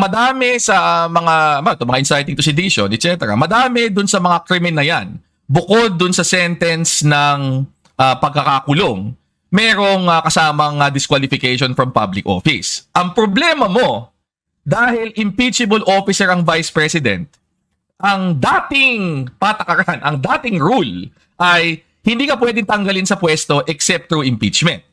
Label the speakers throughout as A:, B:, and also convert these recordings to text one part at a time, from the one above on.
A: madami sa mga inciting to sedition, etc. Madami dun sa mga krimen na yan, bukod dun sa sentence ng pagkakakulong, merong kasamang disqualification from public office. Ang problema mo, dahil impeachable officer ang Vice President, ang dating patakaran, ang dating rule ay hindi ka pwedeng tanggalin sa pwesto except through impeachment.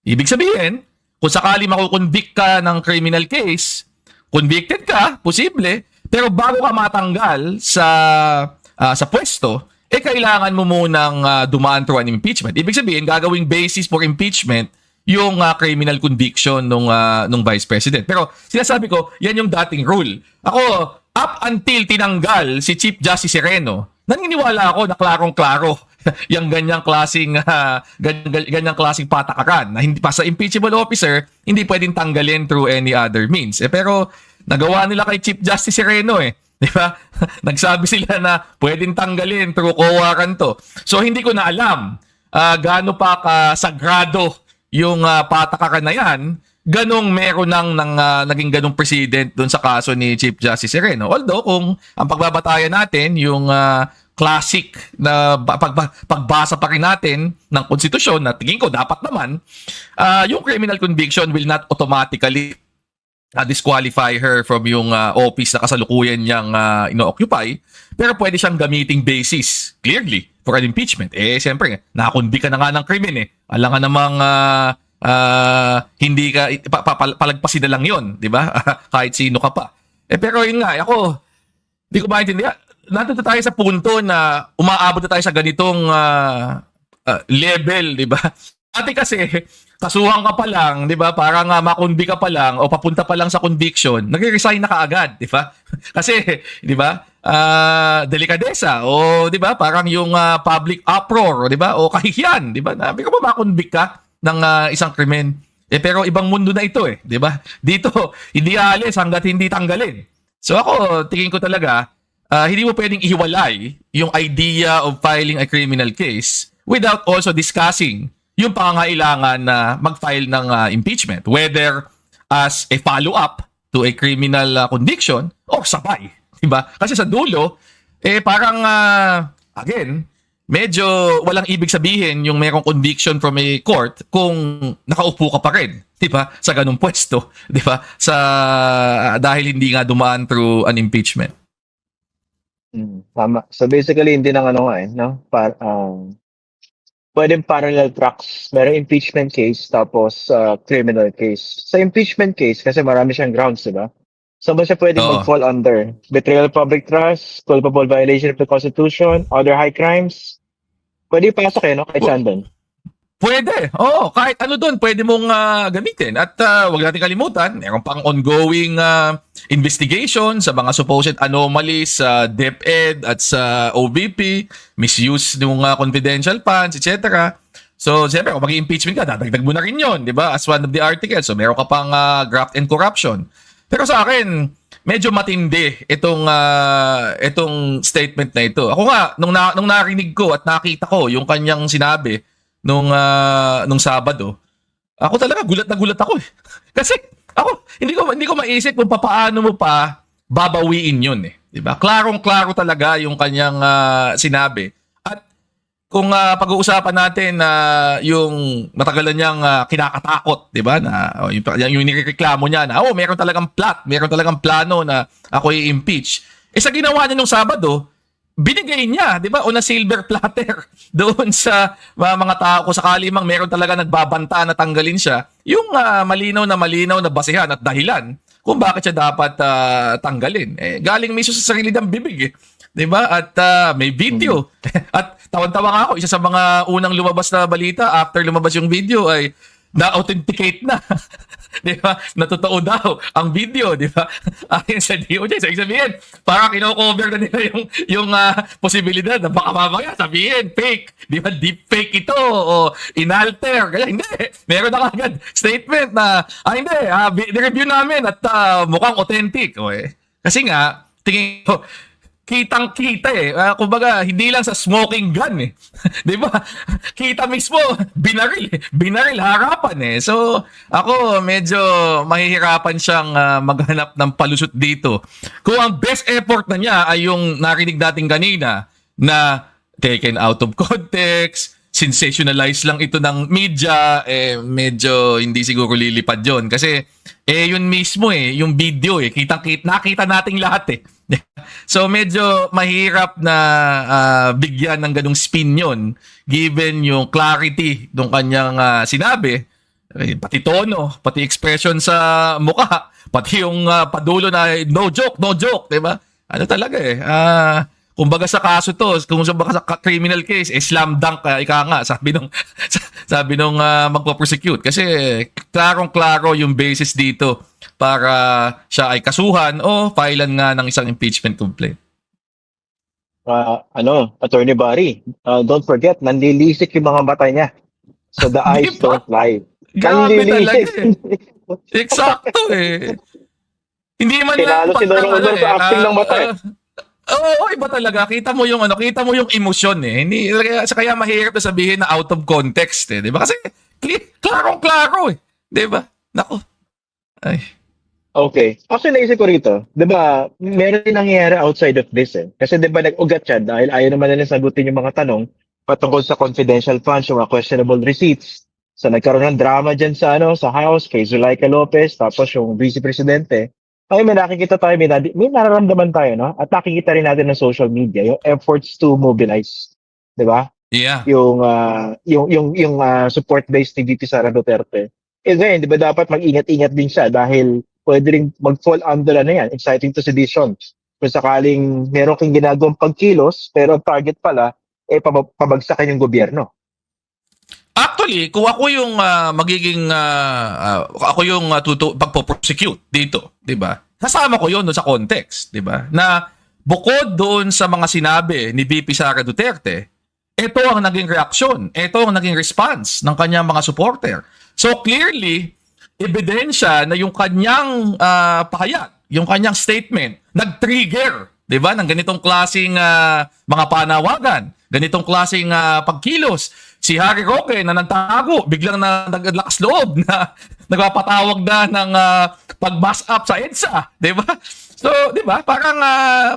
A: Ibig sabihin, kung sakali makukonvict ka ng criminal case, convicted ka, posible, pero bago ka matanggal sa pwesto, kailangan mo munang dumaan through an impeachment. Ibig sabihin, gagawing basis for impeachment yung criminal conviction nung Vice President. Pero sinasabi ko, yan yung dating rule. Ako, up until tinanggal si Chief Justice Sereno, naniniwala ako na klarong-klaro yung ganyang klaseng patakaran na hindi pa sa impeachable officer, hindi pwedeng tanggalin through any other means. Pero nagawa nila kay Chief Justice Sereno di ba? Nagsabi sila na pwedeng tanggalin through COA to. So hindi ko na alam gaano pa kasagrado yung patakaran na yan, ganong meron naging ganong precedent doon sa kaso ni Chief Justice Sereno. Although kung ang pagbabatayan natin yung classic na pagbasa pa rin natin ng konstitusyon na tingin ko dapat naman, yung criminal conviction will not automatically disqualify her from yung office na kasalukuyan niyang ino-occupy, pero pwede siyang gamiting basis clearly for an impeachment. Siyempre, nakakonvict ka na nga ng krimen alam nga namang hindi ka palagpasin na lang yon, di ba? Kahit sino ka pa. Pero yun nga, ako hindi ko maintindihan. Nandito tayo sa punto na umaabot na tayo sa ganitong level, di ba? Ate kasi, kasuhan ka pa lang, di ba? Parang makonvict ka pa lang o papunta pa lang sa conviction, nagre-resign na kaagad, di ba? Kasi, di ba? Delikadesa o di ba? Parang yung public uproar, di ba? O kahihiyan, di ba? Nabi ko ba makonvict ka ng isang krimen? Pero ibang mundo na ito di ba? Dito, hindi aalis hanggat hindi tanggalin. So ako, tingin ko talaga, hindi mo pwedeng ihiwalay yung idea of filing a criminal case without also discussing yung pangangailangan na mag-file ng impeachment, whether as a follow-up to a criminal conviction or sabay, diba? Kasi sa dulo, parang, again, medyo walang ibig sabihin yung merong conviction from a court kung nakaupo ka pa rin, diba? Sa ganung pwesto, diba? Dahil hindi nga dumaan through an impeachment.
B: Tama. So basically, hindi nang no? Pwedeng parallel tracks. Merong impeachment case, tapos criminal case. Sa impeachment case, kasi marami siyang grounds, di ba? So ba siya pwedeng mag-fall under? Betrayal of public trust, culpable violation of the Constitution, other high crimes? Pwede ipasok no? Kahit saan doon.
A: Pwede. Oo, kahit ano doon, pwede mong gamitin. At wag natin kalimutan, meron pang ongoing investigation sa mga supposed anomalies sa DepEd at sa OVP, misuse ng confidential funds, etc. So, siyempre, kung mag-impeachment ka, dadagdag mo na rin yun, di ba? As one of the articles. So, meron ka pang graft and corruption. Pero sa akin, medyo matindi itong statement na ito. Ako nga, nung narinig ko at nakita ko yung kanyang sinabi, nung Sabado, ako talaga gulat na gulat ako Kasi ako hindi ko maisip kung paano mo pa babawiin 'yun di ba? Klarong-klaro talaga yung kanyang sinabi. At kung pag-uusapan natin na yung matagalan niyang kinakatakot, di ba? Na yung nireklamo niya na meron talagang meron talagang plano na ako i-impeach. Sa ginawa niya nung Sabado, binigay niya, di ba, on a silver platter doon sa mga tao kung sakali mang meron talaga nagbabanta na tanggalin siya, yung malinaw na basehan at dahilan kung bakit siya dapat tanggalin. Galing mismo sa sarili ng bibig di ba? At may video. At tawan-tawa nga ako, isa sa mga unang lumabas na balita after lumabas yung video ay na-authenticate na. Di ba? Natotoo daw ang video, di ba? Ayon sa DOJ. So, sabihin, parang kino-cover na nila yung posibilidad na baka mamaya sabihin, fake. Di ba? Deep fake ito o inalter. Kaya hindi. Meron na kagad statement na, hindi, review namin at mukhang authentic. Kasi nga, tingin ko, kitang-kita eh. Kumbaga, hindi lang sa smoking gun eh. 'Di ba? Kita mismo, binaril, binaril harapan eh. So, ako medyo mahihirapan siyang maghanap ng palusot dito. Kung ang best effort na niya ay yung narinig natin kanina na taken out of context, sensationalize lang ito ng media, medyo hindi siguro lilipad yon. Kasi, yun mismo yung video nakita nating lahat eh. So, medyo mahirap na bigyan ng ganung spin yon given yung clarity ng kanyang sinabi, pati tono, pati expression sa mukha, pati yung padulo na no joke, diba? Ano talaga kumbaga sa kaso to, kung sa criminal case, slam dunk, ika nga, sabi nung magpo-prosecute. Kasi klarong-klaro yung basis dito para siya ay kasuhan o filean nga ng isang impeachment complaint.
B: Attorney Barry, don't forget, nanlilisik yung mga mata niya. So the eyes don't lie.
A: Grabe talaga Eksakto Hindi man
B: Tinalo si Don Rodon sa acting ng mata
A: Oo, iba talaga. Kita mo yung emosyon Hindi kaya mahirap na sabihin na out of context 'di ba? Kasi klarong-klaro 'di ba? Nako. Ay.
B: Okay. Actually, naisip ko rito, 'di ba, meron din nangyayari outside of this Kasi 'di ba nag-ugat siya dahil ayaw naman nila sagutin yung mga tanong patungkol sa confidential funds, yung mga questionable receipts. So nagkaroon ng drama diyan sa House kay Zulaika Lopez, tapos yung Vice Presidente. Ay, may nakikita tayo, may nararamdaman tayo, no? At nakikita rin natin ng social media, yung efforts to mobilize. 'Di ba?
A: Yeah.
B: Yung support base ni VP Sara Duterte. Ngayon, 'di ba dapat mag-ingat-ingat din siya dahil pwede rin mag-fall under inciting to sedition. Kung sakaling meron kang ginagawang pagkilos, pero ang target pala, pabagsakin yung gobyerno.
A: Actually, kung ako yung magiging pagpo-prosecute dito, 'di ba? Kasama ko 'yon doon sa context, 'di ba? Na bukod doon sa mga sinabi ni VP Sara Duterte, ito ang naging reaksyon, ito ang naging response ng kanyang mga supporter. So clearly, ebidensya na yung kanyang pahayag, yung kanyang statement, nag-trigger, 'di ba, ng ganitong klaseng mga panawagan, ganitong klaseng pagkilos. Si Harry Roque na nagtago, biglang naglakas loob na nagpapatawag na ng pag-mass up sa EDSA, 'di ba? So, 'di ba? Parang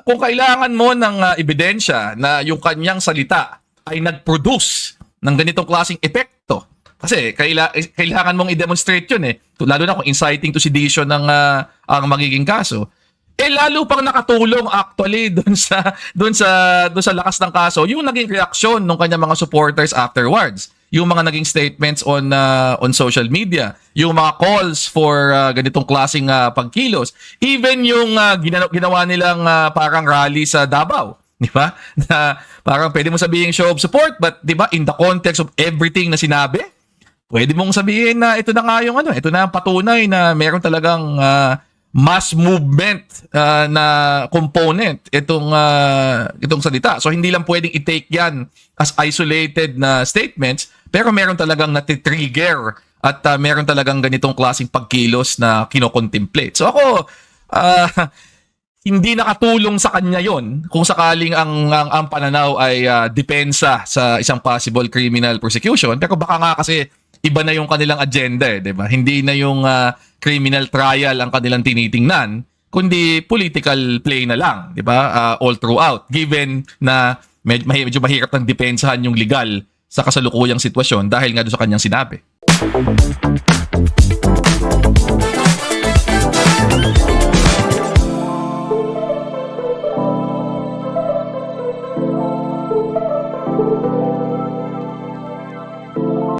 A: kung kailangan mo ng ebidensya na yung kanyang salita ay nag-produce ng ganitong klaseng epekto. Kasi kailangan mong i-demonstrate 'yun lalo na kung inciting to sedition ng ang magiging kaso. Lalo pang nakatulong actually doon sa lakas ng kaso yung naging reaksyon ng kanyang mga supporters afterwards, yung mga naging statements on social media, yung mga calls for ganitong klaseng pagkilos, even yung ginawa nilang parang rally sa Davao, di ba? Na parang pwede mo sabihin show of support, but di ba in the context of everything na sinabi, pwede mong sabihin na ito na nga yung ito na ang patunay na meron talagang mass movement na component itong salita. So hindi lang pwedeng i-take yan as isolated na statements, pero meron talagang natitrigger at meron talagang ganitong klaseng pagkilos na kinocontemplate. So ako, hindi nakatulong sa kanya yon kung sakaling ang pananaw ay depensa sa isang possible criminal prosecution. Pero baka nga kasi iba na yung kanilang agenda 'di ba? Hindi na yung criminal trial ang kanilang tinitingnan, kundi political play na lang, 'di ba? All throughout, given na medyo mahirap nang depensahan yung legal sa kasalukuyang sitwasyon dahil nga doon sa kanyang sinabi.